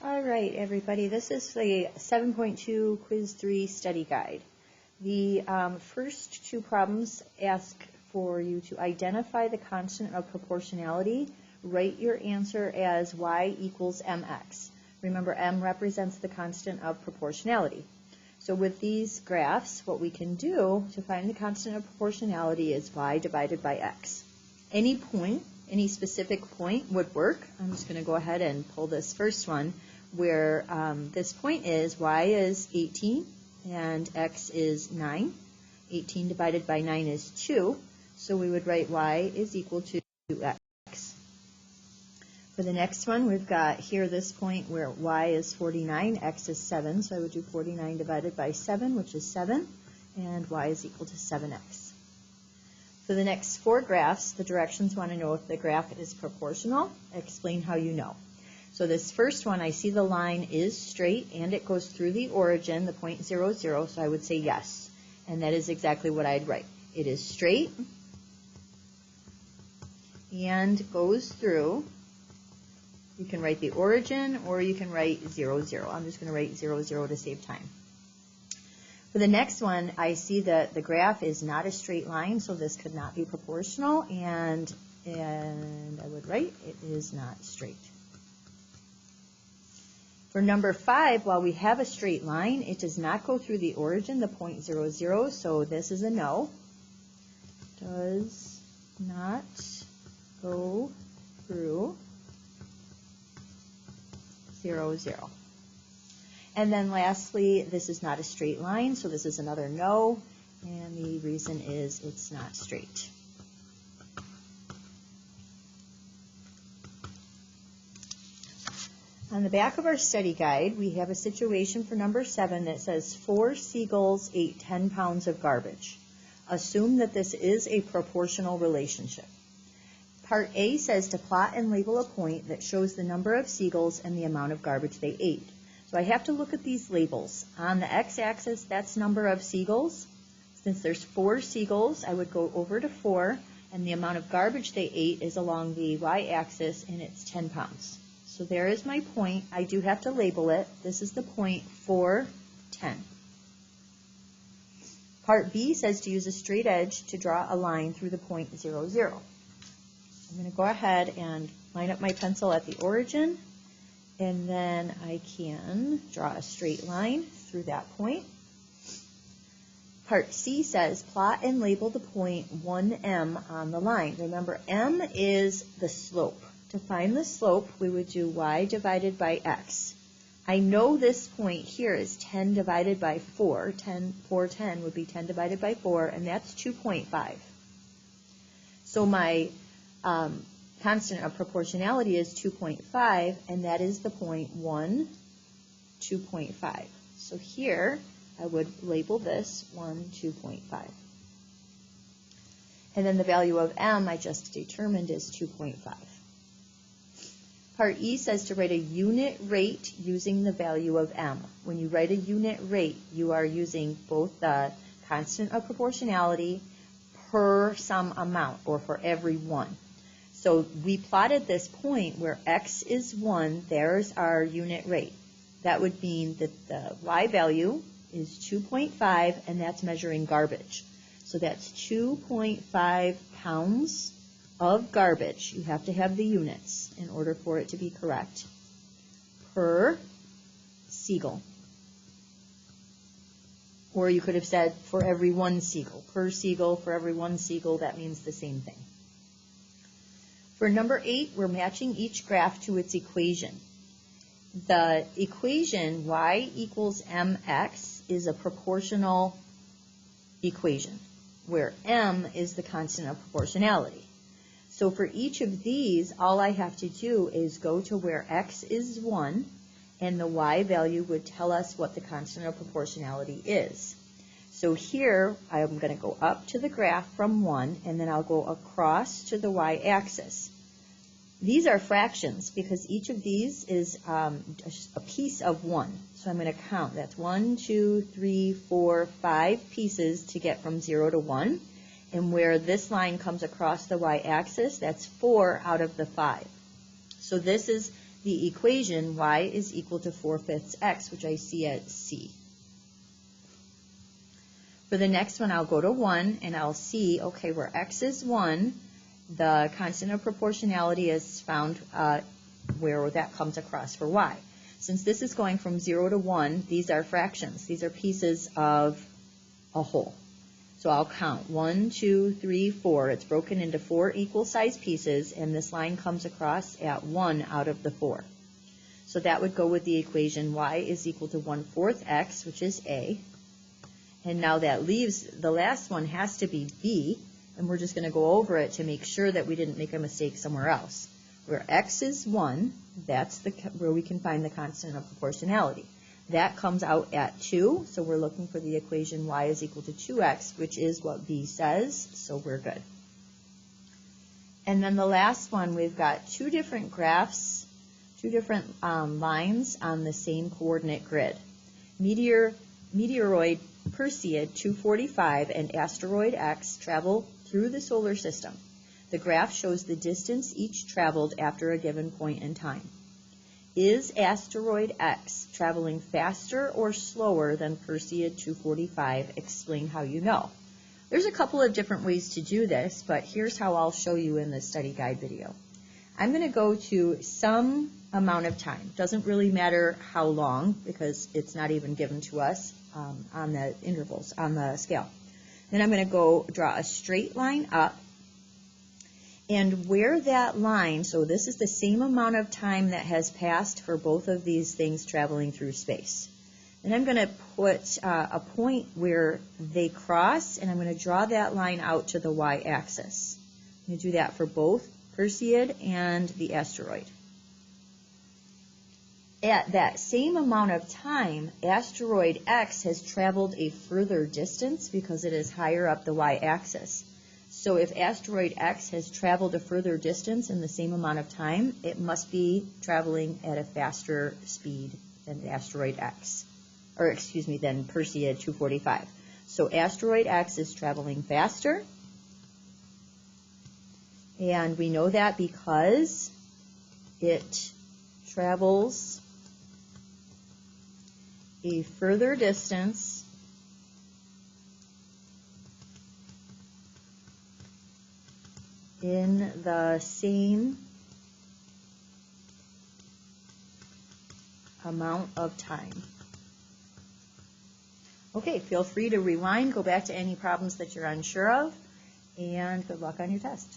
All right, everybody, this is the 7.2 Quiz 3 study guide. The first two problems ask for you to identify the constant of proportionality. Write your answer as y equals mx. Remember, m represents the constant of proportionality. So with these graphs, what we can do to find the constant of proportionality is y divided by x. Any point, any specific point would work. I'm just going to go ahead and pull this first one where this point is y is 18 and x is 9. 18 divided by 9 is 2, so we would write y is equal to x. For the next one, we've got here this point where y is 49, x is 7, so I would do 49 divided by 7, which is 7, and y is equal to 7x. For the next four graphs, the directions want to know if the graph is proportional. Explain how you know. So this first one, I see the line is straight and it goes through the origin, the point 0, 0, so I would say yes. And that is exactly what I'd write. It is straight and goes through. You can write the origin or you can write 0, 0. I'm just going to write 0, 0 to save time. For the next one, I see that the graph is not a straight line, so this could not be proportional, and I would write it is not straight. For number 5, while we have a straight line, it does not go through the origin, the point 0, 0, so this is a no. Does not go through 0, 0. And then lastly, this is not a straight line, so this is another no, and the reason is it's not straight. On the back of our study guide, we have a situation for number 7 that says 4 seagulls ate 10 pounds of garbage. Assume that this is a proportional relationship. Part A says to plot and label a point that shows the number of seagulls and the amount of garbage they ate. So I have to look at these labels. On the x-axis, that's number of seagulls. Since there's 4 seagulls, I would go over to 4, and the amount of garbage they ate is along the y-axis, and it's 10 pounds. So there is my point. I do have to label it. This is the point 4, 10. Part B says to use a straight edge to draw a line through the point 0, 0. I'm going to go ahead and line up my pencil at the origin, and then I can draw a straight line through that point. Part C says plot and label the point 1m on the line. Remember, m is the slope. To find the slope, we would do y divided by x. I know this point here is 10 divided by 4. 10 would be 10 divided by 4, and that's 2.5. So my constant of proportionality is 2.5, and that is the point 1, 2.5. So here, I would label this 1, 2.5. And then the value of m I just determined is 2.5. Part E says to write a unit rate using the value of m. When you write a unit rate, you are using both the constant of proportionality per some amount, or for every one. So we plotted this point where x is 1, there's our unit rate. That would mean that the y value is 2.5, and that's measuring garbage. So that's 2.5 pounds of garbage. You have to have the units in order for it to be correct. Per seagull. Or you could have said for every one seagull. Per seagull, for every one seagull, that means the same thing. For number 8, we're matching each graph to its equation. The equation y equals mx is a proportional equation, where m is the constant of proportionality. So for each of these, all I have to do is go to where x is 1, and the y value would tell us what the constant of proportionality is. So here, I'm going to go up to the graph from 1, and then I'll go across to the y-axis. These are fractions because each of these is a piece of 1. So I'm going to count. That's 1, 2, 3, 4, 5 pieces to get from 0 to 1. And where this line comes across the y-axis, that's 4 out of the 5. So this is the equation y is equal to 4/5 x, which I see at C. For the next one, I'll go to 1, and I'll see, okay, where x is 1, the constant of proportionality is found where that comes across for y. Since this is going from 0 to 1, these are fractions. These are pieces of a whole. So I'll count 1, 2, 3, 4. It's broken into 4 equal-sized pieces, and this line comes across at 1 out of the 4. So that would go with the equation y is equal to 1/4 x, which is A. And now that leaves, the last one has to be B, and we're just going to go over it to make sure that we didn't make a mistake somewhere else. Where x is 1, that's where we can find the constant of proportionality. That comes out at 2, so we're looking for the equation y is equal to 2x, which is what B says, so we're good. And then the last one, we've got two different graphs, two different lines on the same coordinate grid. Meteoroid Perseid 245 and asteroid X travel through the solar system. The graph shows the distance each traveled after a given point in time. Is asteroid X traveling faster or slower than Perseid 245? Explain how you know. There's a couple of different ways to do this, but here's how I'll show you in the study guide video. I'm going to go to some amount of time. Doesn't really matter how long, because it's not even given to us on the intervals, on the scale. Then I'm going to go draw a straight line up, and where that line, so this is the same amount of time that has passed for both of these things traveling through space. Then I'm going to put a point where they cross, and I'm going to draw that line out to the y-axis. I'm going to do that for both Perseid and the asteroid. At that same amount of time, asteroid X has traveled a further distance because it is higher up the y-axis. So if asteroid X has traveled a further distance in the same amount of time, it must be traveling at a faster speed than asteroid X, or excuse me, than Perseid 245. So asteroid X is traveling faster, and we know that because it travels a further distance in the same amount of time. Okay, feel free to rewind, go back to any problems that you're unsure of, and good luck on your test.